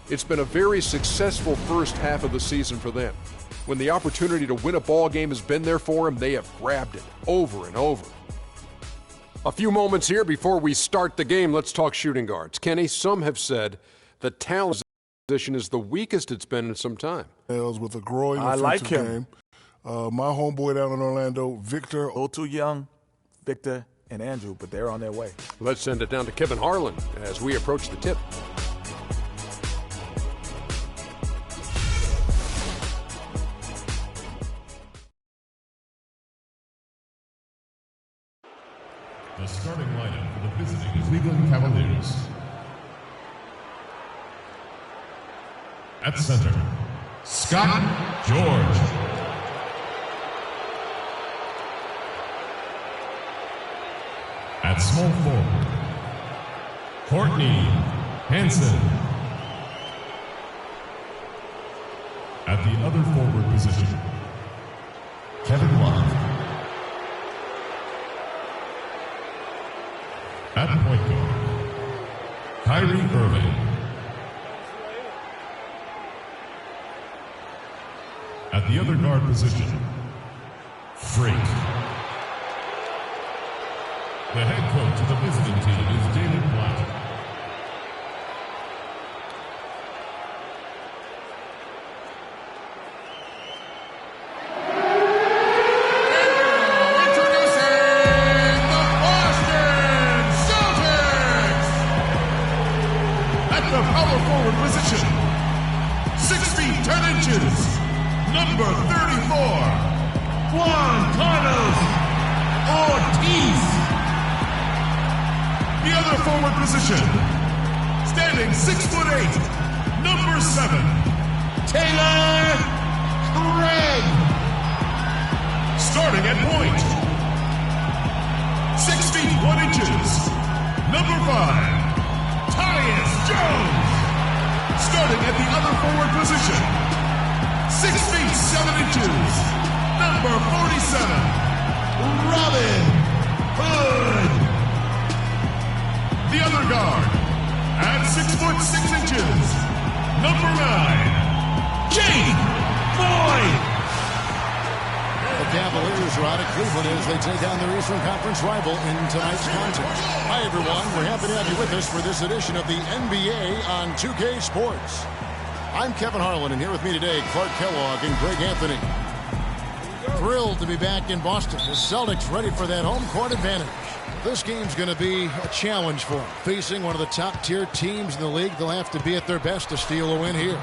It's been a very successful first half of the season for them. When the opportunity to win a ball game has been there for them, they have grabbed it over and over. A few moments here before we start the game, let's talk shooting guards. Kenny, some have said the talent position is the weakest it's been in some time. With a growing offensive game. My homeboy down in Orlando, Victor. A little too young, Victor and Andrew, but they're on their way. Let's send it down to Kevin Harlan as we approach the tip. The starting lineup for the visiting Cleveland Cavaliers. At center, Scott George. At small forward, Courtney Hansen. At the other forward position, Kevin Love. At point guard, Kyrie Irving. At the other guard position, Freak. The head coach of the visiting team is David Blatt. Standing 6'8", number 7, Taylor Craig. Starting at point, 6 feet 1 inches, number 5, Tyus Jones. Starting at the other forward position, 6 feet 7 inches, number 47, Robin Hood. The other guard, at 6 foot 6 inches, number 9, Jake Boyd. The Cavaliers are out of Cleveland as they take on their Eastern Conference rival in tonight's contest. Hi, everyone. We're happy to have you with us for this edition of the NBA on 2K Sports. I'm Kevin Harlan, and here with me today, Clark Kellogg and Greg Anthony. Thrilled to be back in Boston. The Celtics ready for that home court advantage. This game's going to be a challenge for them. Facing one of the top-tier teams in the league, they'll have to be at their best to steal a win here.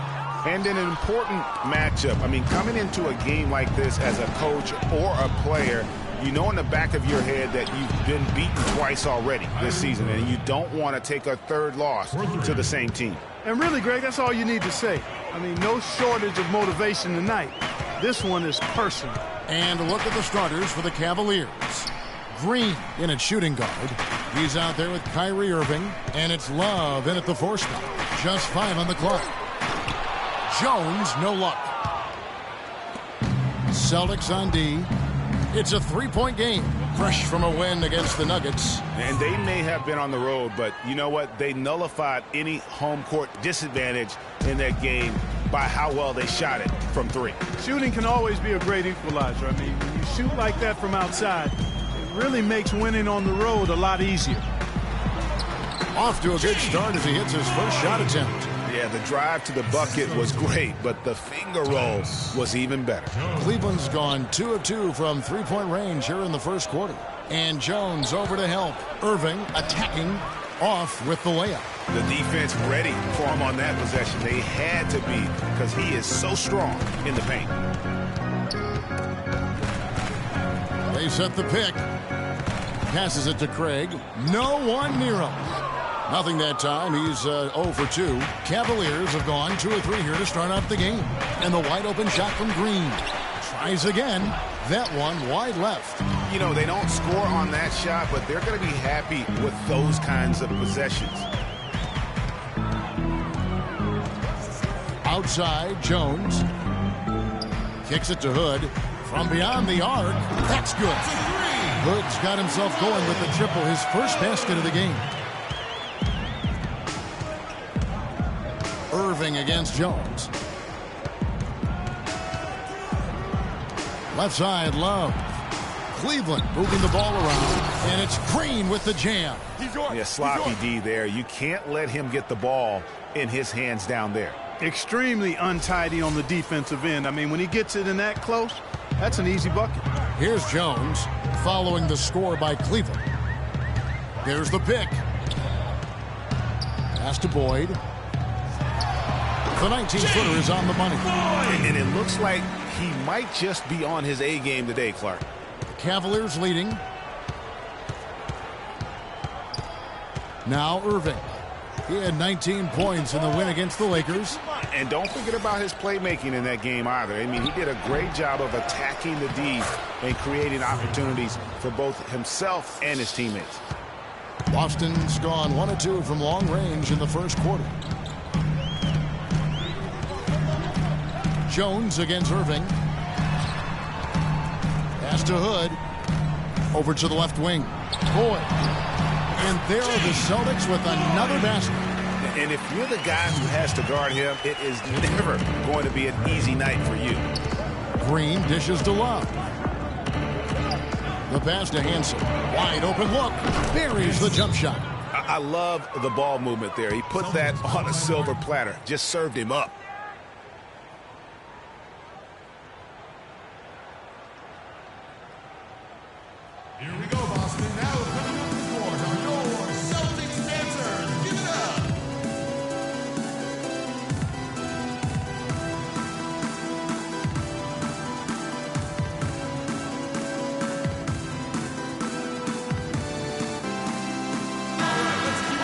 And an important matchup. I mean, coming into a game like this as a coach or a player, you know in the back of your head that you've been beaten twice already this season, and you don't want to take a third loss to the same team. And really, Greg, that's all you need to say. I mean, no shortage of motivation tonight. This one is personal. And a look at the starters for the Cavaliers. Green in at shooting guard. He's out there with Kyrie Irving, and it's Love in at the 4 spot. Just 5 on the clock. Jones, no luck. Celtics on D. It's a 3-point game. Fresh from a win against the Nuggets. And they may have been on the road, but you know what? They nullified any home court disadvantage in that game by how well they shot it from 3. Shooting can always be a great equalizer. I mean, when you shoot like that from outside, really makes winning on the road a lot easier. Off to a good start as he hits his first shot attempt. Yeah, the drive to the bucket was great, but the finger roll was even better. Cleveland's gone 2 of 2 from 3-point range here in the first quarter. And Jones over to help. Irving attacking, off with the layup. The defense ready for him on that possession. They had to be because he is so strong in the paint. They set the pick. Passes it to Craig. No one near him. Nothing that time. He's 0 for 2. Cavaliers have gone 2 or 3 here to start out the game. And the wide open shot from Green. Tries again. That one wide left. You know, they don't score on that shot, but they're going to be happy with those kinds of possessions. Outside, Jones. Kicks it to Hood. From beyond the arc. That's good. Hood's got himself going with the triple, his first basket of the game. Irving Irving against Jones. Left side, Love. Cleveland moving the ball around, and it's Green with the jam. Yeah, sloppy D there. You can't let him get the ball in his hands down there. Extremely untidy on the defensive end. I mean, when he gets it in that close, that's an easy bucket. Here's Jones following the score by Cleveland. There's the pick. Pass to Boyd. The 19-footer is on the money. And it looks like he might just be on his A game today, Clark. Cavaliers leading. Now Irving. He had 19 points in the win against the Lakers. And don't forget about his playmaking in that game either. I mean, he did a great job of attacking the D and creating opportunities for both himself and his teammates. Boston's gone 1 of 2 from long range in the first quarter. Jones against Irving. Pass to Hood. Over to the left wing. Boyd. And there are the Celtics with another basket. And if you're the guy who has to guard him, it is never going to be an easy night for you. Green dishes to Love. The pass to Hansen. Wide open look. Buries the jump shot. I love the ball movement there. He put that on a silver platter. Just served him up. Here we go, Boston. Now coming up the court are your Celtics dancers. Give it up.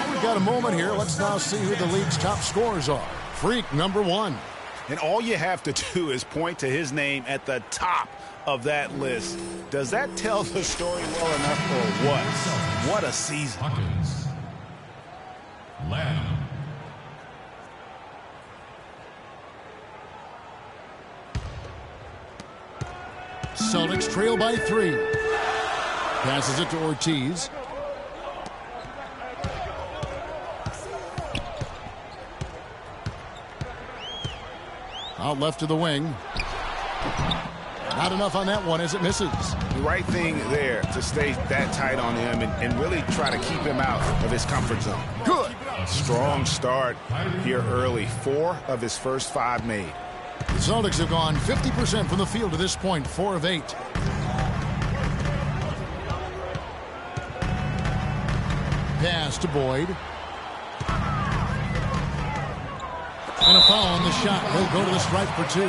We've got a moment here. Let's now see who the league's top scorers are. Freak number 1. And all you have to do is point to his name at the top of that list. Does that tell the story well enough or what? What a season. Hawkins. Lamb. Celtics trail by 3. Passes it to Ortiz. Out left to the wing. Not enough on that one as it misses. The right thing there to stay that tight on him and really try to keep him out of his comfort zone. Good. Strong start here early. 4 of his first 5 made. The Celtics have gone 50% from the field to this point, 4 of 8. Pass to Boyd. And a foul on the shot. He'll go to the stripe for 2.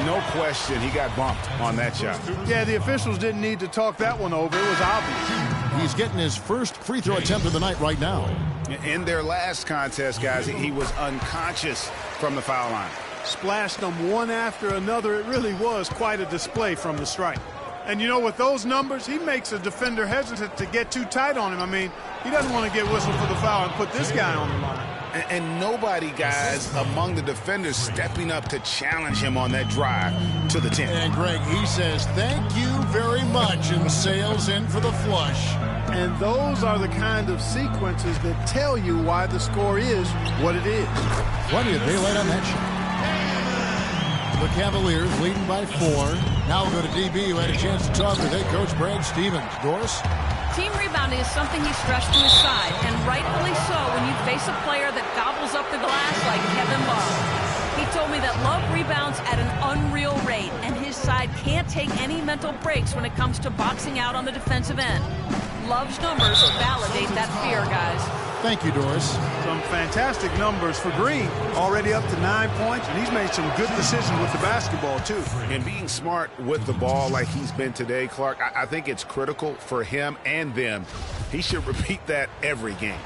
No question, he got bumped on that shot. Yeah, the officials didn't need to talk that one over. It was obvious. He's getting his first free throw attempt of the night right now. In their last contest, guys, he was unconscious from the foul line. Splashed them one after another. It really was quite a display from the stripe. And, you know, with those numbers, he makes a defender hesitant to get too tight on him. I mean, he doesn't want to get whistled for the foul and put this guy on the line. And nobody, guys, among the defenders stepping up to challenge him on that drive to the 10. And, Greg, he says, thank you very much, and sails in for the flush. And those are the kind of sequences that tell you why the score is what it is. Plenty of daylight on that shot. The Cavaliers leading by 4. Now we'll go to DB, who had a chance to talk with head coach Brad Stevens. Doris? Team rebounding is something he stressed to his side, and rightfully so when you face a player that gobbles up the glass like Kevin Love. He told me that Love rebounds at an unreal rate, and his side can't take any mental breaks when it comes to boxing out on the defensive end. Love's numbers validate that fear, guys. Thank you, Doris. Some fantastic numbers for Green. Already up to 9 points, and he's made some good decisions with the basketball, too. And being smart with the ball like he's been today, Clark, I think it's critical for him and them. He should repeat that every game.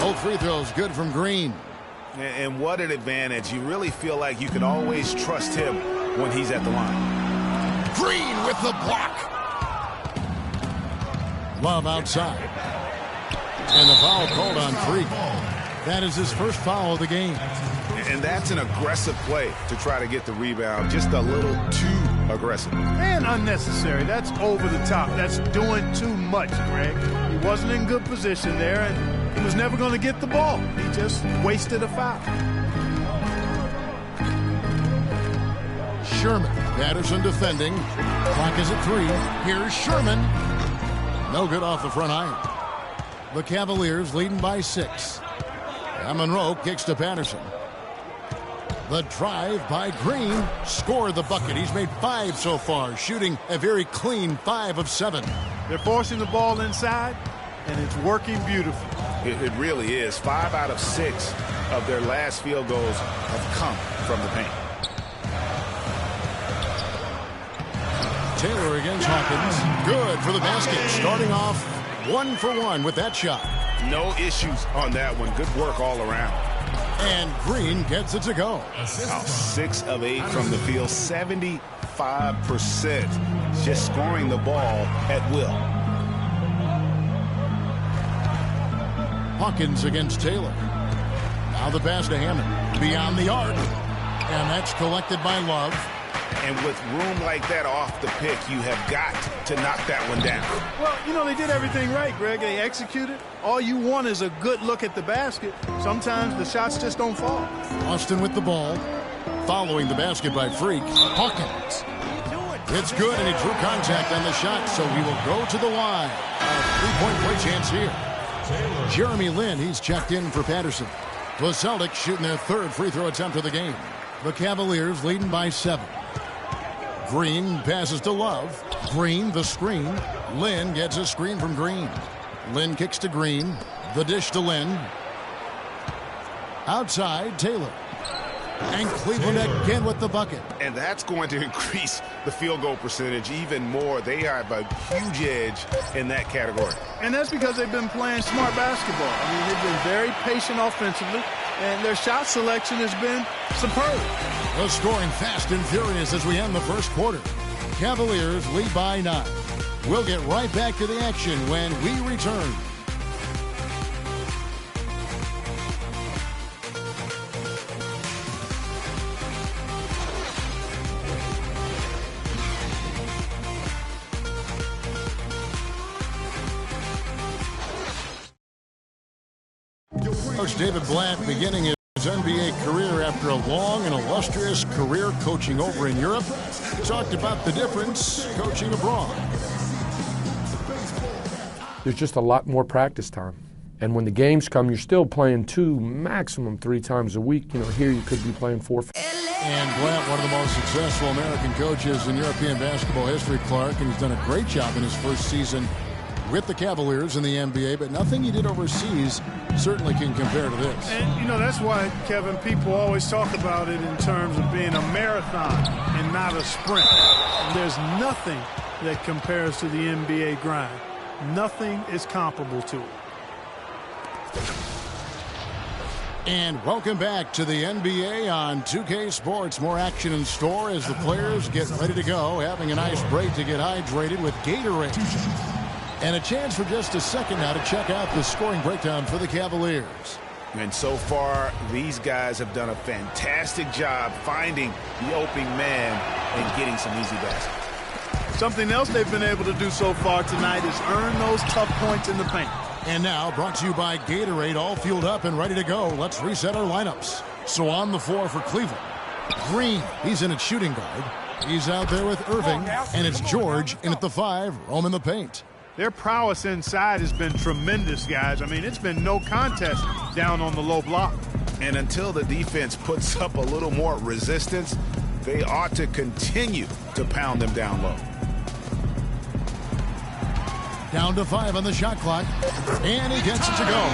Both free throws good from Green. And what an advantage. You really feel like you can always trust him when he's at the line. Green with the block. Love outside. And the foul called on Freak. That is his first foul of the game. And that's an aggressive play to try to get the rebound. Just a little too aggressive. And unnecessary. That's over the top. That's doing too much, Greg. He wasn't in good position there, and he was never going to get the ball. He just wasted a foul. Sherman. Patterson defending. Clock is at 3. Here's Sherman. No good off the front iron. The Cavaliers leading by 6. Monroe kicks to Patterson. The drive by Green. Scored the bucket. He's made 5 so far, shooting a very clean 5 of 7. They're forcing the ball inside, and it's working beautifully. It really is. 5 out of 6 of their last field goals have come from the paint. Taylor against Hawkins. Good for the basket. Starting off 1 for 1 with that shot. No issues on that one. Good work all around. And Green gets it to go. 6 of 8 from the field. 75%. Just scoring the ball at will. Hawkins against Taylor. Now the pass to Hammond. Beyond the arc. And that's collected by Love. And with room like that off the pick, you have got to knock that one down. Well, you know, they did everything right, Greg. They executed. All you want is a good look at the basket. Sometimes the shots just don't fall. Austin with the ball. Following the basket by Freak. Hawkins. It's good, and he drew contact on the shot, so he will go to the line. A 3-point play chance here. Jeremy Lin, he's checked in for Patterson. The Celtics shooting their 3rd free throw attempt of the game. The Cavaliers leading by 7. Green passes to Love. Green, the screen. Lin gets a screen from Green. Lin kicks to Green. The dish to Lin. Outside, Taylor. And Cleveland again with the bucket. And that's going to increase the field goal percentage even more. They have a huge edge in that category. And that's because they've been playing smart basketball. I mean, they've been very patient offensively, and their shot selection has been superb. The scoring fast and furious as we end the first quarter. Cavaliers lead by 9. We'll get right back to the action when we return. Coach David Blatt beginning his NBA career after a long and illustrious career coaching over in Europe. Talked about the difference coaching abroad. There's just a lot more practice time. And when the games come, you're still playing 2, maximum 3 times a week. You know, here you could be playing 4. And Blatt, one of the most successful American coaches in European basketball history, Clark, and he's done a great job in his first season with the Cavaliers in the NBA, but nothing he did overseas certainly can compare to this. And, you know, that's why, Kevin, people always talk about it in terms of being a marathon and not a sprint. And there's nothing that compares to the NBA grind. Nothing is comparable to it. And welcome back to the NBA on 2K Sports. More action in store as the players get ready to go, having a nice break to get hydrated with Gatorade. And a chance for just a second now to check out the scoring breakdown for the Cavaliers. And so far, these guys have done a fantastic job finding the opening man and getting some easy baskets. Something else they've been able to do so far tonight is earn those tough points in the paint. And now, brought to you by Gatorade, all fueled up and ready to go. Let's reset our lineups. So on the floor for Cleveland, Green, he's in at shooting guard. He's out there with Irving, and it's George in at the 5, roaming the paint. Their prowess inside has been tremendous, guys. I mean, it's been no contest down on the low block. And until the defense puts up a little more resistance, they ought to continue to pound them down low. Down to 5 on the shot clock, and he gets it to go.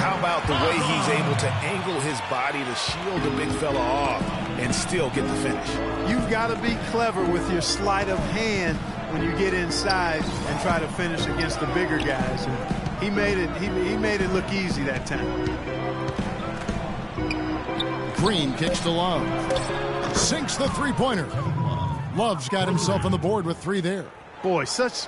How about the way he's able to angle his body to shield the big fella off and still get the finish? You've got to be clever with your sleight of hand when you get inside and try to finish against the bigger guys. And he made it look easy that time. Green kicks to Love. Sinks the three-pointer. Love's got himself on the board with 3 there. Boy, such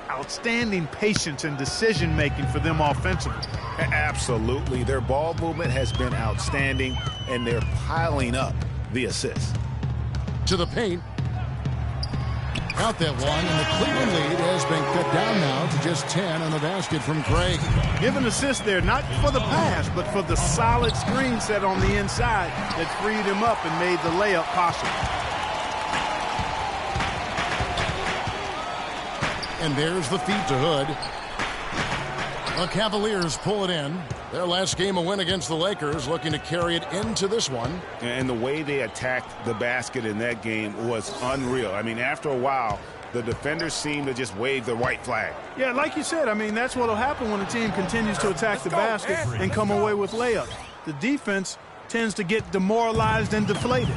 outstanding patience and decision-making for them offensively. Absolutely. Their ball movement has been outstanding, and they're piling up the assists. To the paint. Count that one, and the Cleveland lead has been cut down now to just 10 on the basket from Craig. Give an assist there, not for the pass, but for the solid screen set on the inside that freed him up and made the layup possible. And there's the feed to Hood. The Cavaliers pull it in. Their last game a win against the Lakers, looking to carry it into this one. And the way they attacked the basket in that game was unreal. I mean, after a while, the defenders seemed to just wave the white flag. Yeah, like you said, I mean, that's what will happen when a team continues to attack the basket and come away with layups. The defense tends to get demoralized and deflated.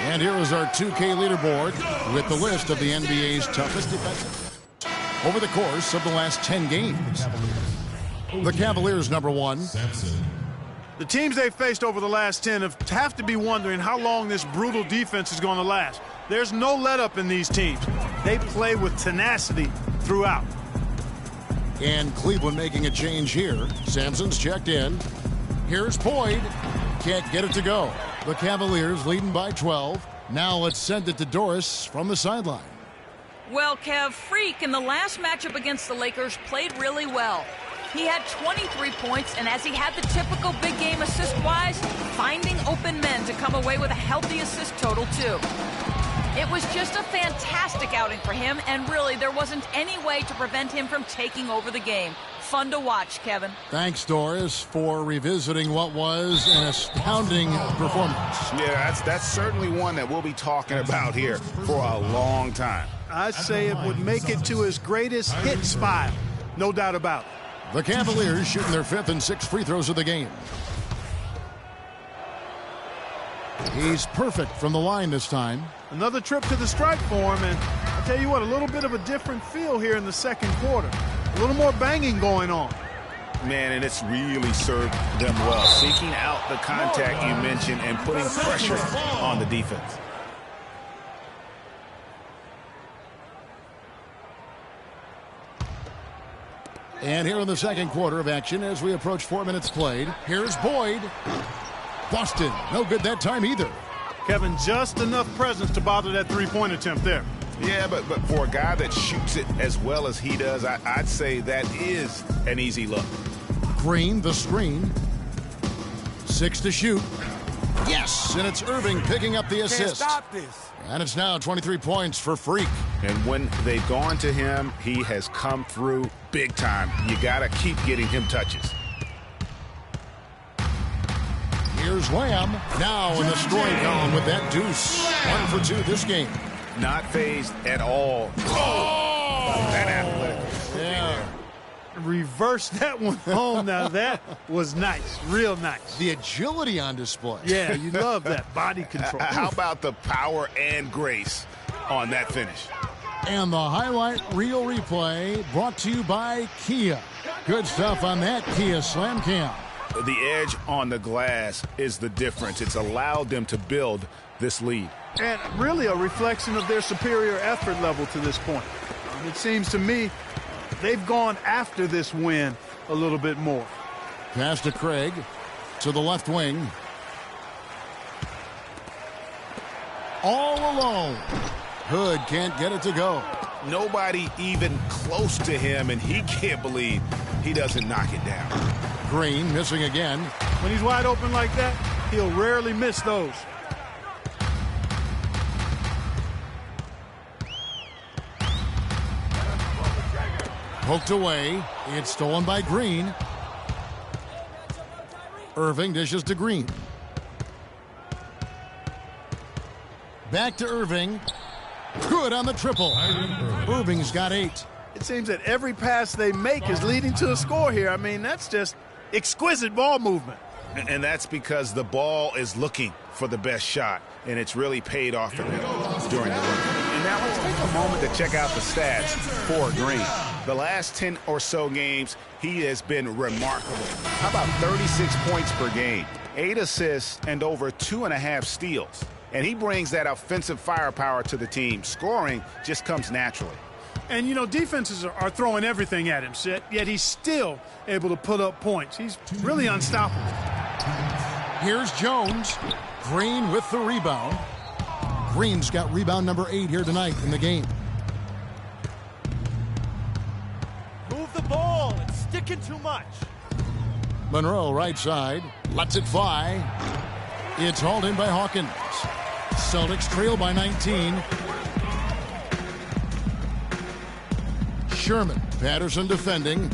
And here is our 2K leaderboard with the list of the NBA's toughest defenses over the course of the last 10 games. The Cavaliers, number 1. The teams they've faced over the last 10 have to be wondering how long this brutal defense is going to last. There's no let-up in these teams. They play with tenacity throughout. And Cleveland making a change here. Sampson's checked in. Here's Boyd. Can't get it to go. The Cavaliers leading by 12. Now let's send it to Doris from the sideline. Well, Kev, Freak in the last matchup against the Lakers played really well. He had 23 points, and as he had the typical big game assist-wise, finding open men to come away with a healthy assist total, too. It was just a fantastic outing for him, and really there wasn't any way to prevent him from taking over the game. Fun to watch, Kevin. Thanks, Doris, for revisiting what was an astounding performance. Yeah, that's certainly one that we'll be talking about here for a long time. I'd say it would make it to his greatest hits file. No doubt about it. The Cavaliers shooting their 5th and 6th free throws of the game. He's perfect from the line this time. Another trip to the stripe for him, and I'll tell you what, a little bit of a different feel here in the second quarter. A little more banging going on. Man, and it's really served them well. Seeking out the contact you mentioned and putting pressure on the defense. And here in the second quarter of action as we approach 4 minutes played. Here's Boyd. Boston, no good that time either. Kevin, just enough presence to bother that three-point attempt there. Yeah, but for a guy that shoots it as well as he does, I'd say that is an easy look. Green, the screen. 6 to shoot. Yes, and it's Irving picking up the assist. Can't stop this. And it's now 23 points for Freak. And when they've gone to him, he has come through big time. You got to keep getting him touches. Here's Lamb. Now in the scoring column with that deuce. 1 for 2 this game. Not phased at all. Oh! That athletic. Yeah. Reverse that one home. Now that was nice. Real nice. The agility on display. Yeah, you love that body control. How about the power and grace on that finish? And the highlight reel replay brought to you by Kia. Good stuff on that Kia Slam Cam. The edge on the glass is the difference. It's allowed them to build this lead. And really a reflection of their superior effort level to this point. It seems to me they've gone after this win a little bit more. Pass to Craig to the left wing. All alone. Hood can't get it to go. Nobody even close to him, and he can't believe he doesn't knock it down. Green missing again. When he's wide open like that, he'll rarely miss those. Poked away. It's stolen by Green. Irving dishes to Green. Back to Irving. Good on the triple. Irving's got 8. It seems that every pass they make is leading to a score here. I mean, that's just exquisite ball movement. And that's because the ball is looking for the best shot, and it's really paid off for them during the run. And now let's take a moment to check out the stats for Green. The last 10 or so games, he has been remarkable. How about 36 points per game, 8 assists, and over 2.5 steals? And he brings that offensive firepower to the team. Scoring just comes naturally. And, you know, defenses are throwing everything at him, yet he's still able to put up points. He's really unstoppable. Here's Jones. Green with the rebound. Green's got rebound number 8 here tonight in the game. Move the ball. It's sticking too much. Monroe right side. Lets it fly. It's hauled in by Hawkins. Celtics trail by 19. Sherman. Patterson defending.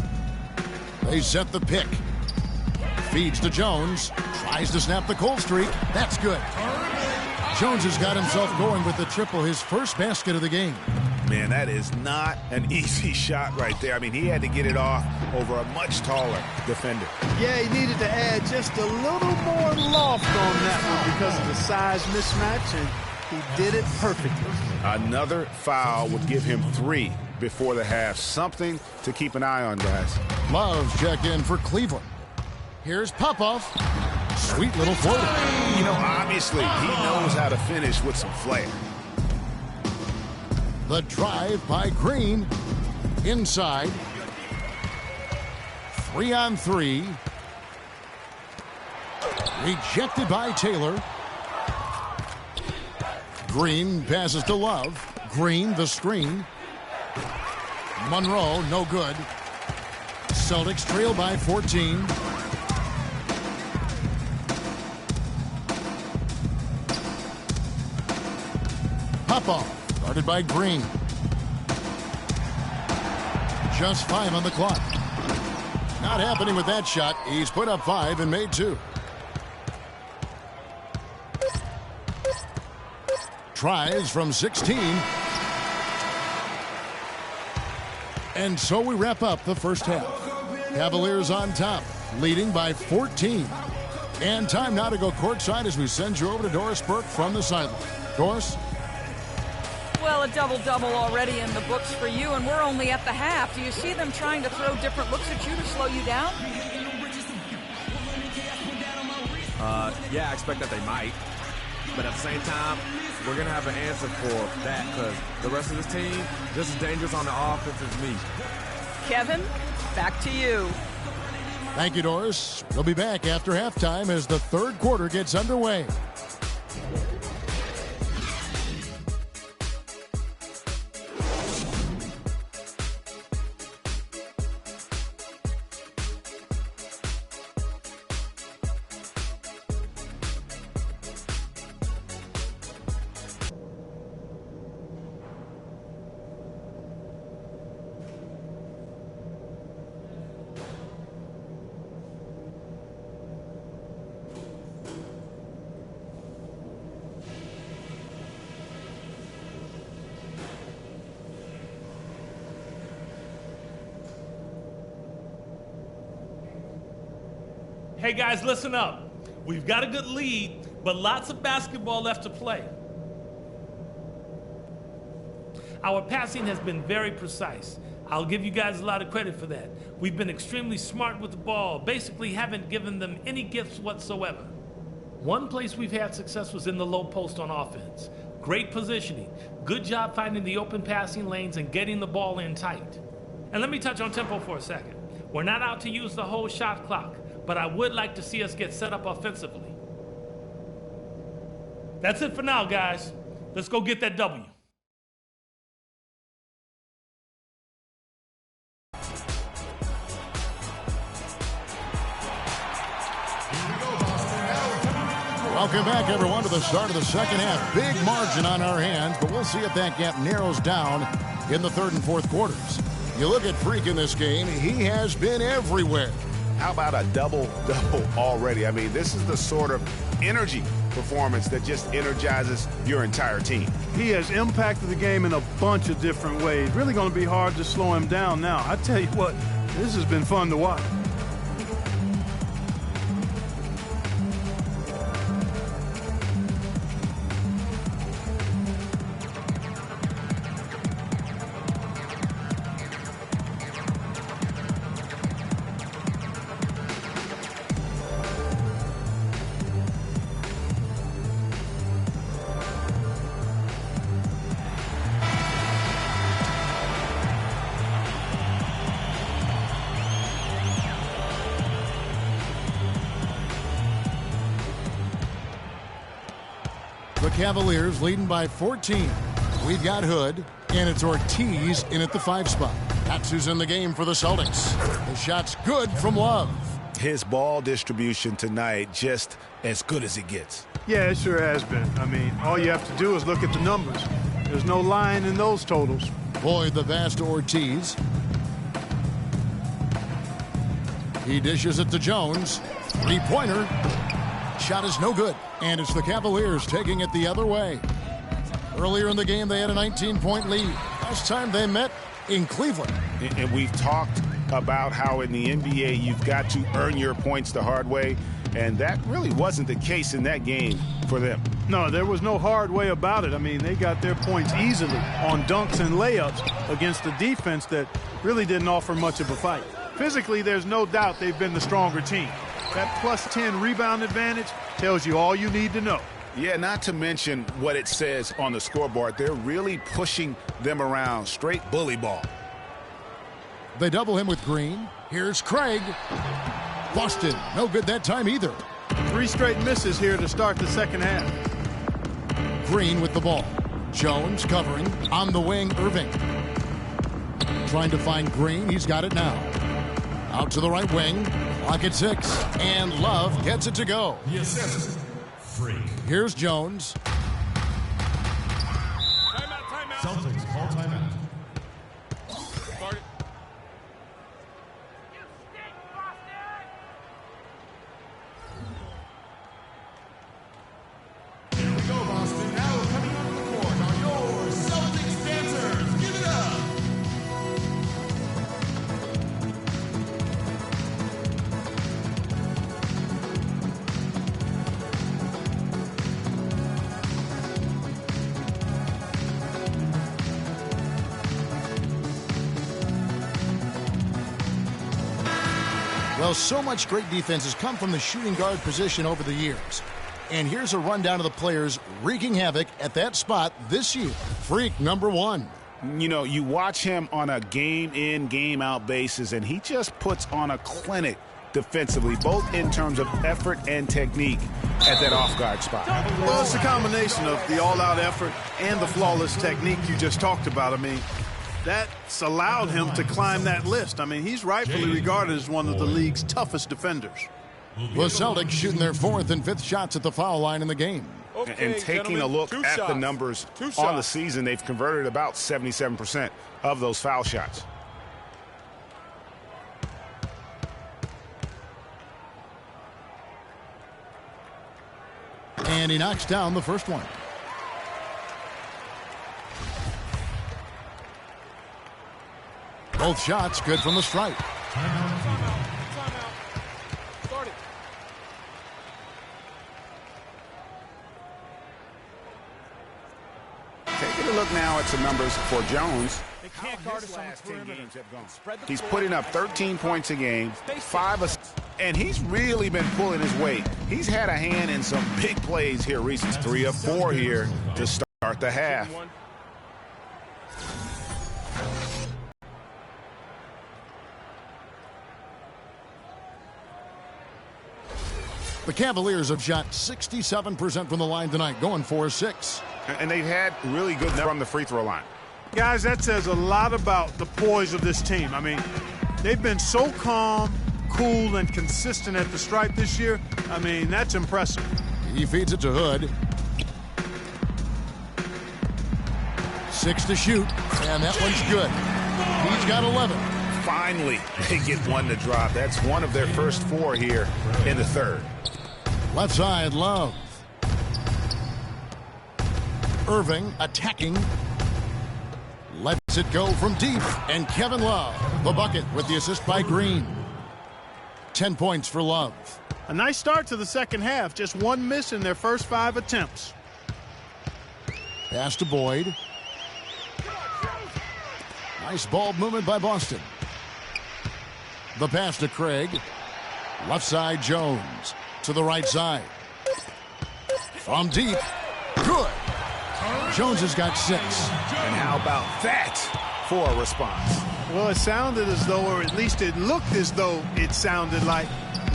They set the pick. Feeds to Jones. Tries to snap the cold streak. That's good. Jones has got himself going with the triple, his first basket of the game. Man, that is not an easy shot right there. I mean, he had to get it off over a much taller defender. Yeah, he needed to add just a little more loft on that one because of the size mismatch, and he did it perfectly. Another foul would give him 3 before the half. Something to keep an eye on, guys. Love's check in for Cleveland. Here's Popoff. Sweet little floater. You know, obviously, he knows how to finish with some flair. The drive by Green. Inside. 3-on-3. Rejected by Taylor. Green passes to Love. Green, the screen. Monroe, no good. Celtics trail by 14. Popoff. Guarded by Green. Just 5 on the clock. Not happening with that shot. He's put up 5 and made 2. Tries from 16. And so we wrap up the first half. Cavaliers on top, leading by 14. And time now to go courtside as we send you over to Doris Burke from the sideline. Doris? Well, a double-double already in the books for you, and we're only at the half. Do you see them trying to throw different looks at you to slow you down? Yeah, I expect that they might. But at the same time, we're going to have an answer for that because the rest of this team just as dangerous on the offense as me. Kevin, back to you. Thank you, Doris. We'll be back after halftime as the third quarter gets underway. Hey guys, listen up. We've got a good lead, but lots of basketball left to play. Our passing has been very precise. I'll give you guys a lot of credit for that. We've been extremely smart with the ball, basically haven't given them any gifts whatsoever. One place we've had success was in the low post on offense. Great positioning, good job finding the open passing lanes and getting the ball in tight. And let me touch on tempo for a second. We're not out to use the whole shot clock, but I would like to see us get set up offensively. That's it for now, guys. Let's go get that W. Welcome back, everyone, to the start of the second half. Big margin on our hands, but we'll see if that gap narrows down in the third and fourth quarters. You look at Freak in this game, he has been everywhere. How about a double-double already? I mean, this is the sort of energy performance that just energizes your entire team. He has impacted the game in a bunch of different ways. Really going to be hard to slow him down now. I tell you what, this has been fun to watch. The Cavaliers leading by 14. We've got Hood, and it's Ortiz in at the 5 spot. That's who's in the game for the Celtics. The shot's good from Love. His ball distribution tonight just as good as it gets. Yeah, it sure has been. I mean, all you have to do is look at the numbers. There's no line in those totals. Boyd the pass to Ortiz. He dishes it to Jones. 3-pointer. Shot is no good. And it's the Cavaliers taking it the other way. Earlier in the game, they had a 19-point lead. Last time they met in Cleveland. And we've talked about how in the NBA you've got to earn your points the hard way. And that really wasn't the case in that game for them. No, there was no hard way about it. I mean, they got their points easily on dunks and layups against a defense that really didn't offer much of a fight. Physically, there's no doubt they've been the stronger team. That +10 rebound advantage tells you all you need to know. Yeah, not to mention what it says on the scoreboard. They're really pushing them around. Straight bully ball. They double him with Green. Here's Craig. Boston, no good that time either. 3 straight misses here to start the second half. Green with the ball. Jones covering. On the wing, Irving. Trying to find Green. He's got it now. Out to the right wing. Clock at 6. And Love gets it to go. Yes, freak. Here's Jones. Timeout. Celtics call timeout. Here we go, Boston. Now coming onto the court are your Celtics dancers. Give it up. Well, so much great defense has come from the shooting guard position over the years. And here's a rundown of the players wreaking havoc at that spot this year. Freak number 1. You know, you watch him on a game-in, game-out basis, and he just puts on a clinic defensively, both in terms of effort and technique at that off-guard spot. Well, it's a combination of the all-out effort and the flawless technique you just talked about. I mean, that's allowed him to climb that list. I mean, he's rightfully regarded as one of the league's toughest defenders. The Celtics shooting their 4th and 5th shots at the foul line in the game. And taking a look at the numbers on the season, they've converted about 77% of those foul shots. And he knocks down the first one. Both shots good from the stripe. Taking a look now at some numbers for Jones. His last 10 games have gone. He's putting up 13 points a game, 5 assists, and he's really been pulling his weight. He's had a hand in some big plays here recently. 3 of 4 here to start the half. The Cavaliers have shot 67% from the line tonight, going 4-6. And they've had really good from the free throw line. Guys, that says a lot about the poise of this team. I mean, they've been so calm, cool, and consistent at the stripe this year. I mean, that's impressive. He feeds it to Hood. 6 to shoot, and that one's good. He's got 11. Finally, they get one to drop. That's one of their first 4 here in the third. Left side, Love. Irving attacking. Lets it go from deep. And Kevin Love, the bucket with the assist by Green. 10 points for Love. A nice start to the second half. Just 1 miss in their first 5 attempts. Pass to Boyd. Nice ball movement by Boston. The pass to Craig. Left side, Jones. To the right side. From deep. Good. Jones has got 6. And how about that for a response? Well, it sounded as though, or at least it looked as though it sounded like,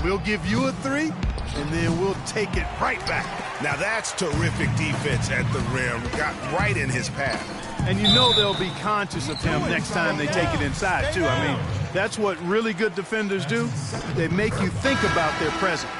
we'll give you a 3, and then we'll take it right back. Now that's terrific defense at the rim. Got right in his path. And you know they'll be conscious of him next time they take it inside, too. I mean, that's what really good defenders do. They make you think about their presence.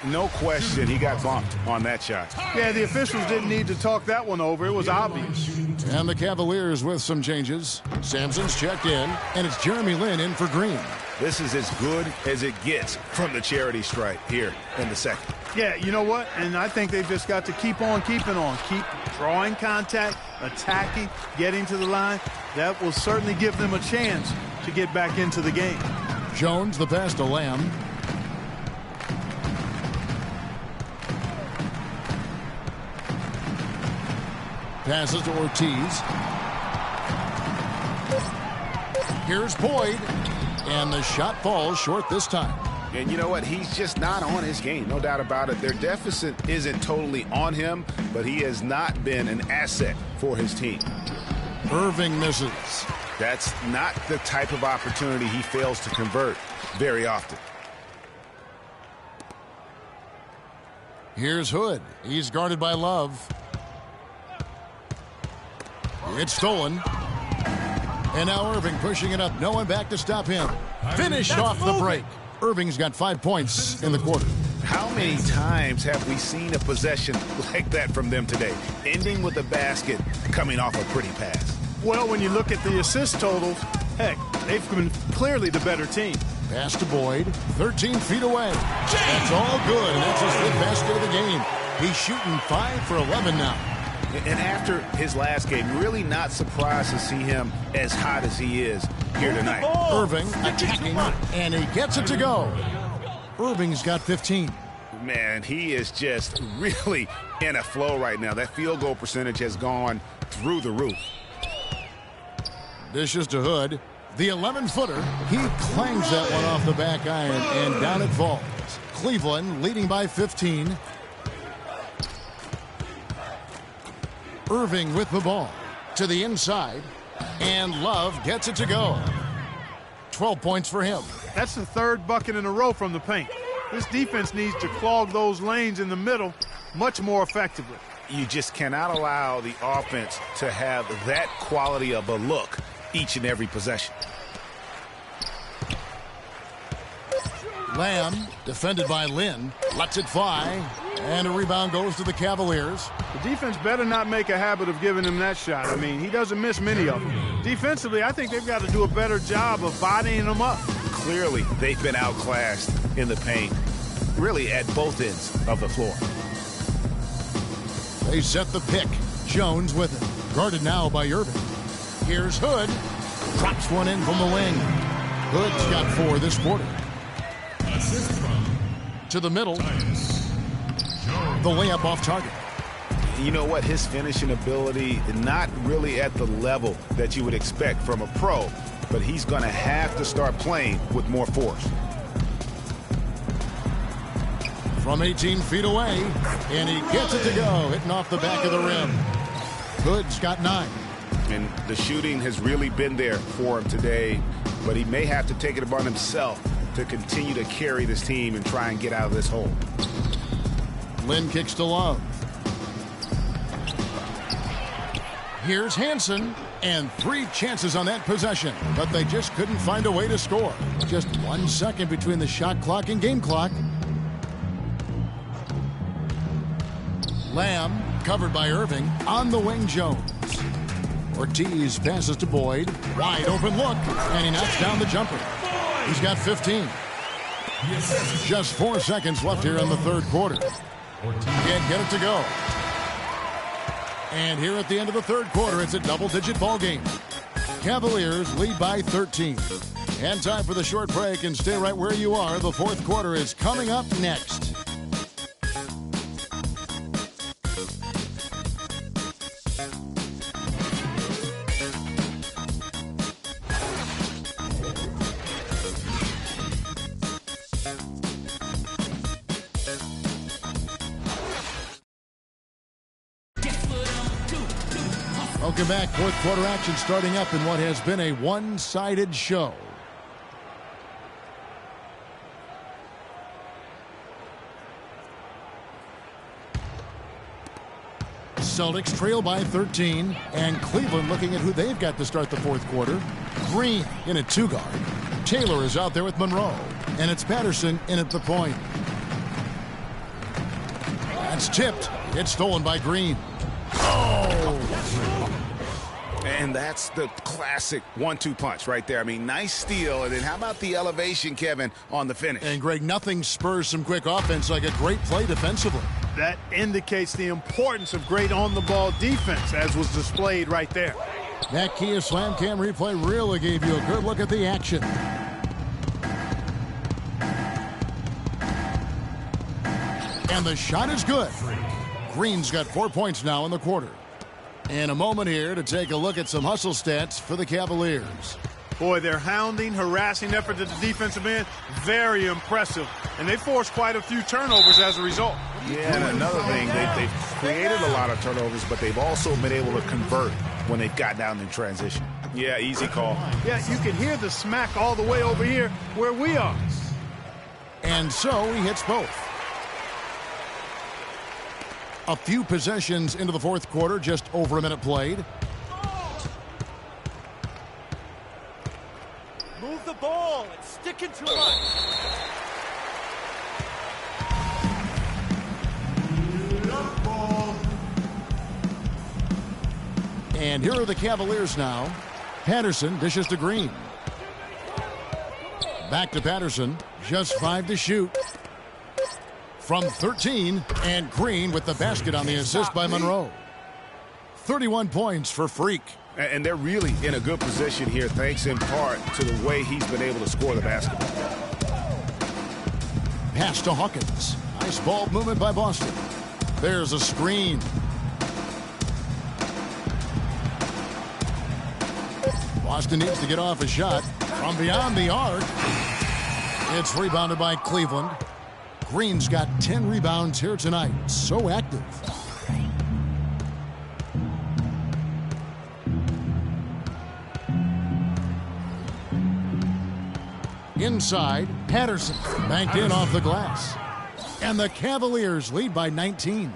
No question, he got bumped on that shot. Yeah, the officials didn't need to talk that one over. It was obvious. And the Cavaliers with some changes. Sampson's checked in, and it's Jeremy Lin in for Green. This is as good as it gets from the charity stripe here in the second. Yeah, you know what? And I think they've just got to keep on keeping on. Keep drawing contact, attacking, getting to the line. That will certainly give them a chance to get back into the game. Jones, the pass to Lamb. Passes to Ortiz. Here's Boyd. And the shot falls short this time. And you know what? He's just not on his game. No doubt about it. Their deficit isn't totally on him, but he has not been an asset for his team. Irving misses. That's not the type of opportunity he fails to convert very often. Here's Hood. He's guarded by Love. It's stolen. And now Irving pushing it up. No one back to stop him. Finished off the break. Irving's got 5 points in the quarter. How many times have we seen a possession like that from them today? Ending with a basket, coming off a pretty pass. Well, when you look at the assist totals, heck, they've been clearly the better team. Pass to Boyd, 13 feet away. That's all good, and that's his 5th basket of the game. He's shooting 5 for 11 now. And after his last game, really not surprised to see him as hot as he is here tonight. Irving attacking, and he gets it to go. Irving's got 15. Man, he is just really in a flow right now. That field goal percentage has gone through the roof. Dishes to Hood. The 11-footer. He clangs that one off the back iron, and down it falls. Cleveland leading by 15. Irving with the ball to the inside, and Love gets it to go. 12 points for him. That's the 3rd bucket in a row from the paint. This defense needs to clog those lanes in the middle much more effectively. You just cannot allow the offense to have that quality of a look each and every possession. Lamb, defended by Lin, lets it fly, and a rebound goes to the Cavaliers. The defense better not make a habit of giving him that shot. I mean, he doesn't miss many of them. Defensively, I think they've got to do a better job of bodying him up. Clearly, they've been outclassed in the paint, really at both ends of the floor. They set the pick. Jones with it. Guarded now by Irving. Here's Hood. Drops one in from the wing. Hood's got 4 this quarter. To the middle. The layup off target. You know what? His finishing ability, not really at the level that you would expect from a pro, but he's going to have to start playing with more force. From 18 feet away, and he gets it to go, hitting off the back of the rim. Hood's got 9. And the shooting has really been there for him today, but he may have to take it upon himself to continue to carry this team and try and get out of this hole. Lin kicks to Love. Here's Hansen, and 3 chances on that possession, but they just couldn't find a way to score. Just 1 second between the shot clock and game clock. Lamb, covered by Irving, on the wing Jones. Ortiz passes to Boyd. Wide open look, and he knocks down the jumper. He's got 15. Just 4 seconds left here in the 3rd quarter. Can't get it to go. And here at the end of the 3rd quarter, it's a double-digit ball game. Cavaliers lead by 13. And time for the short break, and stay right where you are. The 4th quarter is coming up next. Welcome back. 4th quarter action starting up in what has been a one-sided show. Celtics trail by 13, and Cleveland looking at who they've got to start the fourth quarter. Green in at 2-guard. Taylor is out there with Monroe, and it's Patterson in at the point. That's tipped. It's stolen by Green. Oh! And that's the classic 1-2 punch right there. I mean, nice steal. And then how about the elevation, Kevin, on the finish? And, Greg, nothing spurs some quick offense like a great play defensively. That indicates the importance of great on-the-ball defense, as was displayed right there. That Kia Slam Cam replay really gave you a good look at the action. And the shot is good. Green's got 4 points now in the quarter. And a moment here to take a look at some hustle stats for the Cavaliers. Boy, their hounding, harassing effort at the defensive end, very impressive. And they forced quite a few turnovers as a result. Yeah, and another thing, they've created a lot of turnovers, but they've also been able to convert when they've got down in transition. Yeah, easy call. Yeah, you can hear the smack all the way over here where we are. And so he hits both. A few possessions into the fourth quarter, just over a minute played. Move the ball and stick it to run. And here are the Cavaliers now. Patterson dishes to Green. Back to Patterson. Just 5 to shoot. From 13, and Green with the basket on the assist by Monroe. 31 points for Freak. And they're really in a good position here, thanks in part to the way he's been able to score the basketball. Pass to Hawkins. Nice ball movement by Boston. There's a screen. Boston needs to get off a shot from beyond the arc. It's rebounded by Cleveland. Green's got 10 rebounds here tonight. So active. Inside, Patterson banked in off the glass. And the Cavaliers lead by 19.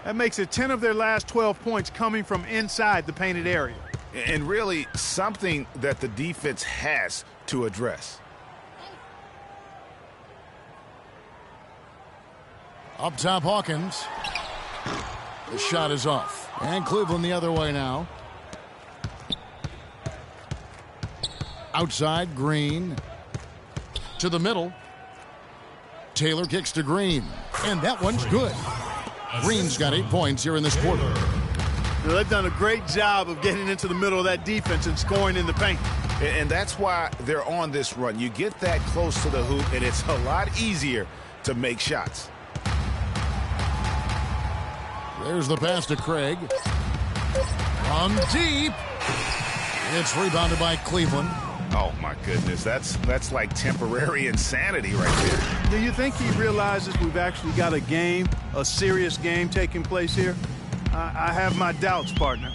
That makes it 10 of their last 12 points coming from inside the painted area. And really something that the defense has to address. Up top, Hawkins. The shot is off. And Cleveland the other way now. Outside, Green. To the middle. Taylor kicks to Green. And that one's good. Green's got 8 points here in this quarter. Now, they've done a great job of getting into the middle of that defense and scoring in the paint. And that's why they're on this run. You get that close to the hoop, and it's a lot easier to make shots. There's the pass to Craig. From deep. It's rebounded by Cleveland. Oh, my goodness. That's like temporary insanity right there. Do you think he realizes we've actually got a game, a serious game taking place here? I have my doubts, partner.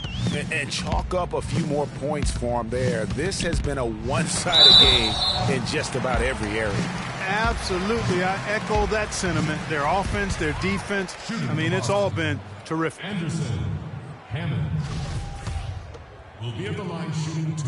And chalk up a few more points for him there. This has been a one-sided game in just about every area. Absolutely. I echo that sentiment. Their offense, their defense. I mean, it's all been terrific. Anderson, Hammond will be at the line shooting 2.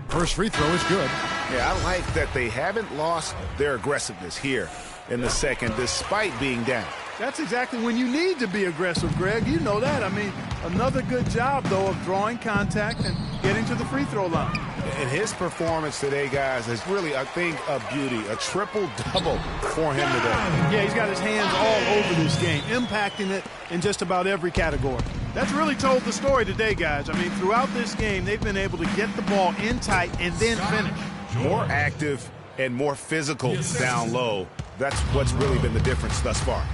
First free throw is good. Yeah, I like that they haven't lost their aggressiveness here in the second, despite being down. That's exactly when you need to be aggressive, Greg. You know that. I mean, another good job, though, of drawing contact and getting to the free throw line. And his performance today, guys, is really a thing of beauty, a triple-double for him today. Yeah, he's got his hands all over this game, impacting it in just about every category. That's really told the story today, guys. I mean, throughout this game, they've been able to get the ball in tight and then finish. More active and more physical down low. That's what's really been the difference thus far.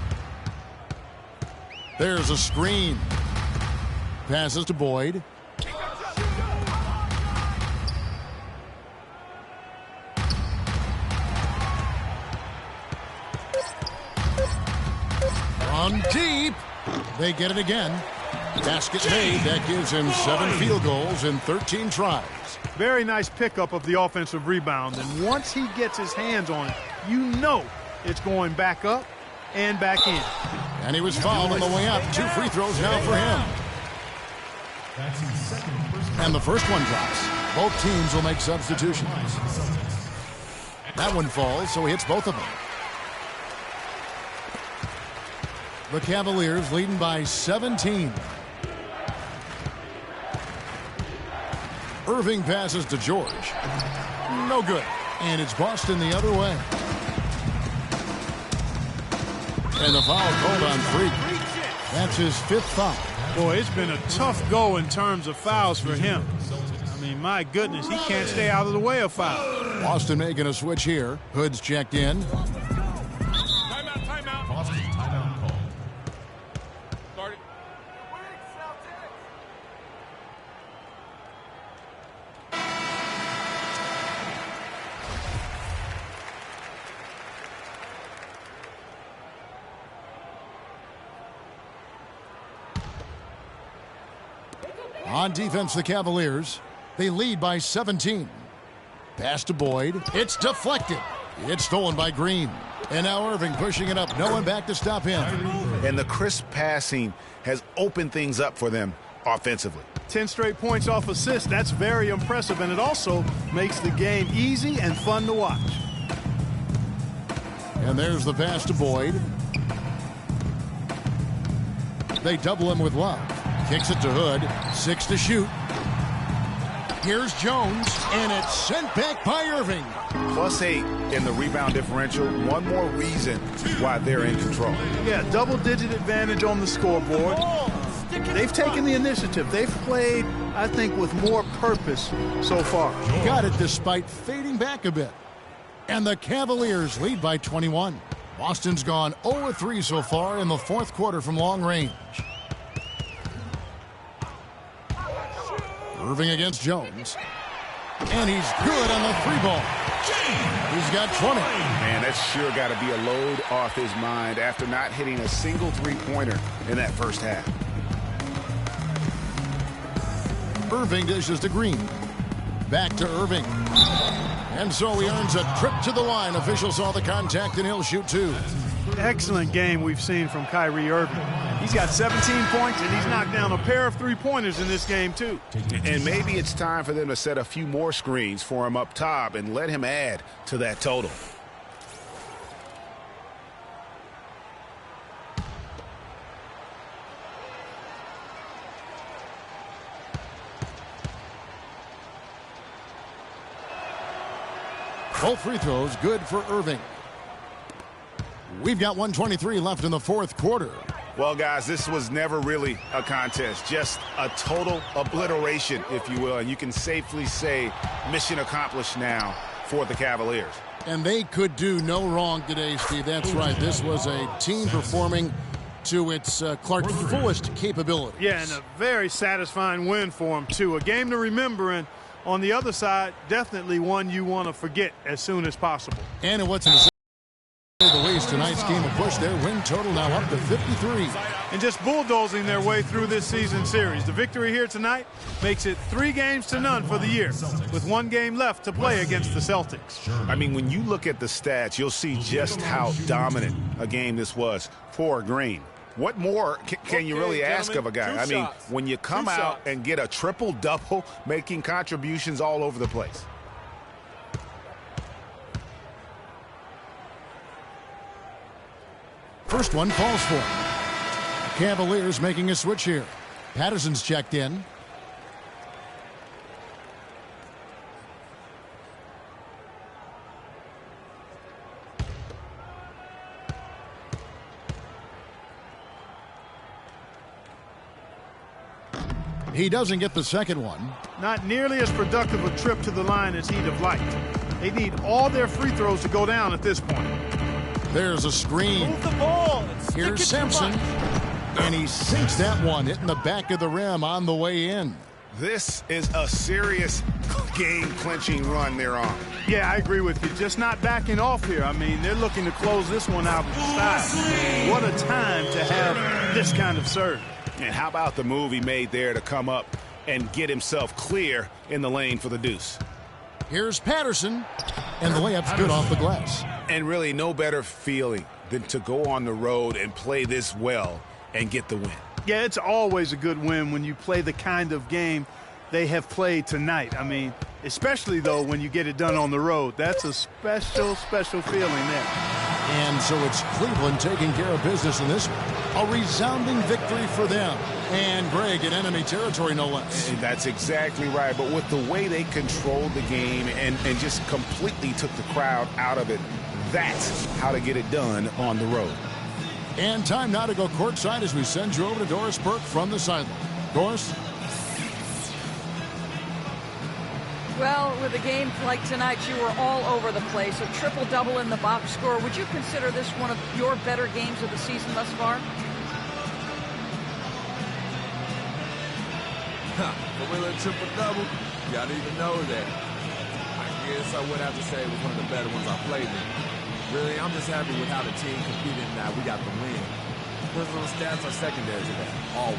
There's a screen. Passes to Boyd. From deep. They get it again. Basket made. That gives him 7 field goals in 13 tries. Very nice pickup of the offensive rebound. And once he gets his hands on it, you know it's going back up and back in. And he was fouled on the way up. 2 free throws now for him. And the first one drops. Both teams will make substitutions. That one falls, so he hits both of them. The Cavaliers leading by 17. Irving passes to George. No good. And it's Boston the other way. And the foul called on Freak. That's his 5th foul. Boy, it's been a tough go in terms of fouls for him. I mean, my goodness, he can't stay out of the way of fouls. Boston making a switch here. Hood's checked in. Timeout. Boston timeout call. Start it. On defense, the Cavaliers. They lead by 17. Pass to Boyd. It's deflected. It's stolen by Green. And now Irving pushing it up. No one back to stop him. And the crisp passing has opened things up for them offensively. 10 straight points off assists. That's very impressive, and it also makes the game easy and fun to watch. And there's the pass to Boyd. They double him with Love. Kicks it to Hood. 6 to shoot. Here's Jones, and it's sent back by Irving. +8 in the rebound differential. One more reason why they're in control. Yeah, double-digit advantage on the scoreboard. They've taken the initiative. They've played, I think, with more purpose so far. Got it despite fading back a bit. And the Cavaliers lead by 21. Boston's gone 0-3 so far in the 4th quarter from long range. Irving against Jones. And he's good on the 3-ball. He's got 20. Man, that's sure got to be a load off his mind after not hitting a single 3-pointer in that first half. Irving dishes to Green. Back to Irving. And so he earns a trip to the line. Officials saw the contact, and he'll shoot 2. Excellent game we've seen from Kyrie Irving. He's got 17 points, and he's knocked down a pair of 3-pointers in this game, too. And maybe it's time for them to set a few more screens for him up top and let him add to that total. Both free throws good for Irving. We've got 1:23 left in the 4th quarter. Well, guys, this was never really a contest, just a total obliteration, if you will. And you can safely say mission accomplished now for the Cavaliers. And they could do no wrong today, Steve. That's right. This was a team performing to its Clark's fullest capabilities. Yeah, and a very satisfying win for them, too. A game to remember, and on the other side, definitely one you want to forget as soon as possible. And it wasn't the least. Tonight's game will push their win total now up to 53. And just bulldozing their way through this season series. The victory here tonight makes it 3-0 for the year, with 1 game left to play against the Celtics. I mean, when you look at the stats, you'll see just how dominant a game this was for Green. What more can you really ask of a guy? I mean, when you come out and get a triple-double, making contributions all over the place. First one falls for him. Cavaliers making a switch here. Patterson's checked in. He doesn't get the second one. Not nearly as productive a trip to the line as he'd have liked. They need all their free throws to go down at this point. There's a screen. Move the ball. Here's Simpson. And he sinks that one, hitting the back of the rim on the way in. This is a serious game-clinching run they're on. Yeah, I agree with you. Just not backing off here. I mean, they're looking to close this one out in style. What a time to have this kind of serve. And how about the move he made there to come up and get himself clear in the lane for the deuce? Here's Patterson, and the layup's good off the glass. And really no better feeling than to go on the road and play this well and get the win. Yeah, it's always a good win when you play the kind of game they have played tonight. I mean, especially, though, when you get it done on the road. That's a special, special feeling there. And so it's Cleveland taking care of business in this one. A resounding victory for them. And, Greg, in enemy territory, no less. And that's exactly right. But with the way they controlled the game and just completely took the crowd out of it, that's how to get it done on the road. And time now to go courtside as we send you over to Doris Burke from the sideline. Doris? Well, with a game like tonight, you were all over the place. A triple-double in the box score. Would you consider this one of your better games of the season thus far? For winning a triple-double, y'all didn't even know that. I guess I would have to say it was one of the better ones I played in. Really, I'm just happy with how the team competed and that we got the win. Personal stats are secondary to that, always.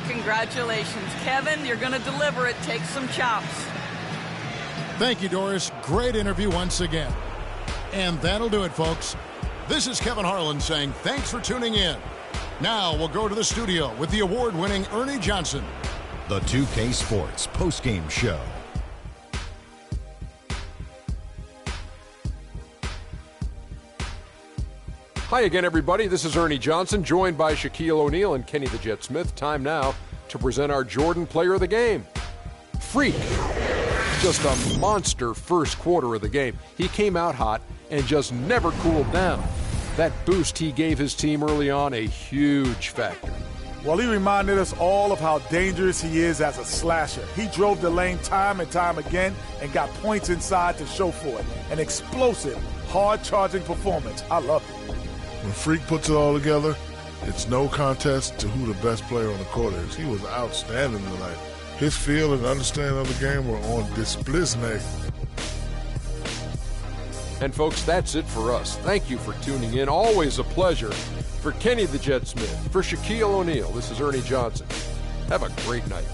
Congratulations, Kevin. You're going to deliver it. Take some chops. Thank you, Doris. Great interview once again. And that'll do it, folks. This is Kevin Harlan saying thanks for tuning in. Now we'll go to the studio with the award-winning Ernie Johnson. The 2K Sports postgame show. Hi again, everybody. This is Ernie Johnson, joined by Shaquille O'Neal and Kenny the Jet Smith. Time now to present our Jordan Player of the Game. Freak. Just a monster first quarter of the game. He came out hot and just never cooled down. That boost he gave his team early on, a huge factor. Well, he reminded us all of how dangerous he is as a slasher. He drove the lane time and time again and got points inside to show for it. An explosive, hard-charging performance. I love it. When Freak puts it all together, it's no contest to who the best player on the court is. He was outstanding tonight. His feel and understanding of the game were on display. And folks, that's it for us. Thank you for tuning in. Always a pleasure. For Kenny the Jet Smith, for Shaquille O'Neal, this is Ernie Johnson. Have a great night.